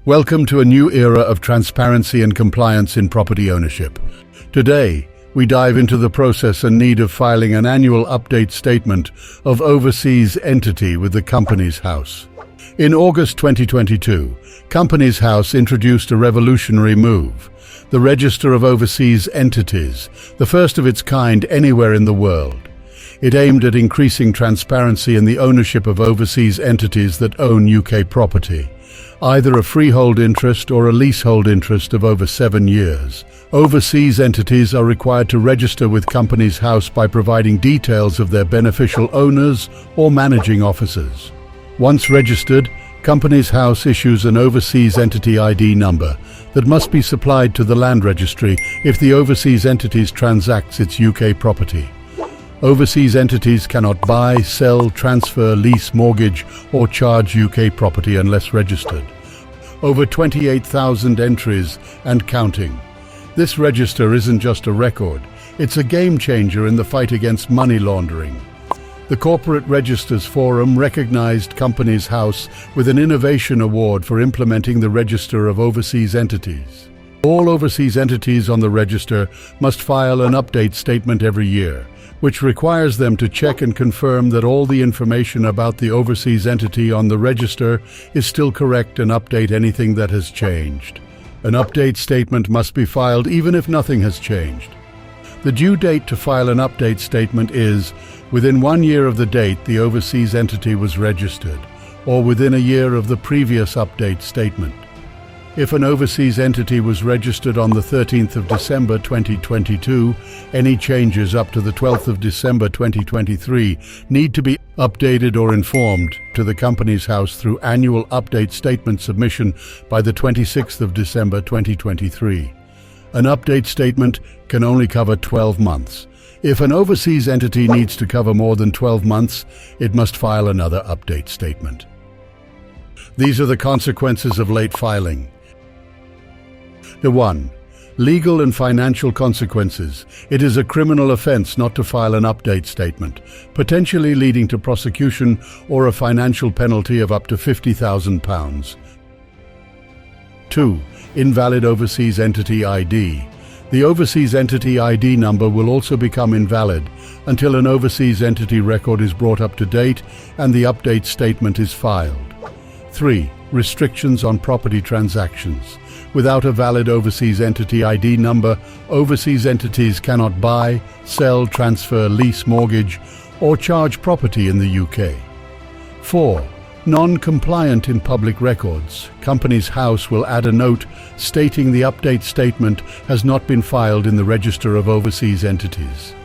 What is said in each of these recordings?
Welcome to a new era of transparency and compliance in property ownership. Today, we dive into the process and need of filing an annual update statement of overseas entity with the Companies House. In August 2022, Companies House introduced a revolutionary move, the Register of Overseas Entities, the first of its kind anywhere in the world. It aimed at increasing transparency in the ownership of overseas entities that own UK property, either a freehold interest or a leasehold interest of over 7 years. Overseas entities are required to register with Companies House by providing details of their beneficial owners or managing officers. Once registered, Companies House issues an Overseas Entity ID number that must be supplied to the Land Registry if the overseas entities transacts its UK property. Overseas entities cannot buy, sell, transfer, lease, mortgage, or charge UK property unless registered. Over 28,000 entries and counting. This register isn't just a record, it's a game changer in the fight against money laundering. The Corporate Registers Forum recognized Companies House with an Innovation Award for implementing the Register of Overseas Entities. All overseas entities on the register must file an update statement every year, which requires them to check and confirm that all the information about the overseas entity on the register is still correct and update anything that has changed. An update statement must be filed even if nothing has changed. The due date to file an update statement is within 1 year of the date the overseas entity was registered, or within a year of the previous update statement. If an overseas entity was registered on the 13th of December 2022, any changes up to the 12th of December 2023 need to be updated or informed to the Companies House through annual update statement submission by the 26th of December 2023. An update statement can only cover 12 months. If an overseas entity needs to cover more than 12 months, it must file another update statement. These are the consequences of late filing. 1. Legal and financial consequences. It is a criminal offence not to file an update statement, potentially leading to prosecution or a financial penalty of up to £50,000. 2. Invalid Overseas Entity ID. The Overseas Entity ID number will also become invalid until an overseas entity record is brought up to date and the update statement is filed. 3. Restrictions on property transactions. Without a valid Overseas Entity ID number, overseas entities cannot buy, sell, transfer, lease, mortgage, or charge property in the UK. 4. Non-compliant in public records. Companies House will add a note stating the update statement has not been filed in the Register of Overseas Entities.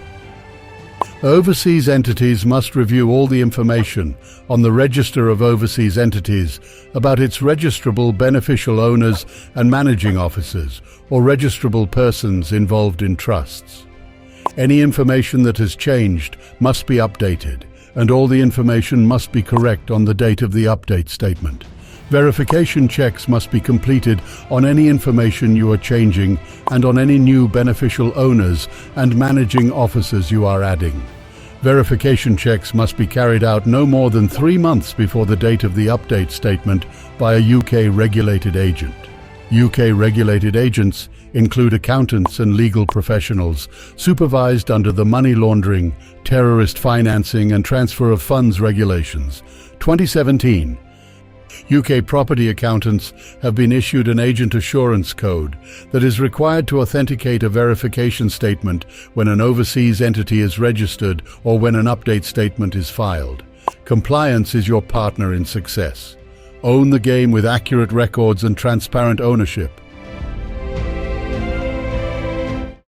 Overseas entities must review all the information on the Register of Overseas Entities about its registrable beneficial owners and managing officers or registrable persons involved in trusts. Any information that has changed must be updated, and all the information must be correct on the date of the update statement. Verification checks must be completed on any information you are changing and on any new beneficial owners and managing officers you are adding. Verification checks must be carried out no more than 3 months before the date of the update statement by a UK regulated agent. UK regulated agents include accountants and legal professionals supervised under the Money Laundering, Terrorist Financing and Transfer of Funds Regulations, 2017. UK property accountants have been issued an agent assurance code that is required to authenticate a verification statement when an overseas entity is registered or when an update statement is filed. Compliance is your partner in success. Own the game with accurate records and transparent ownership.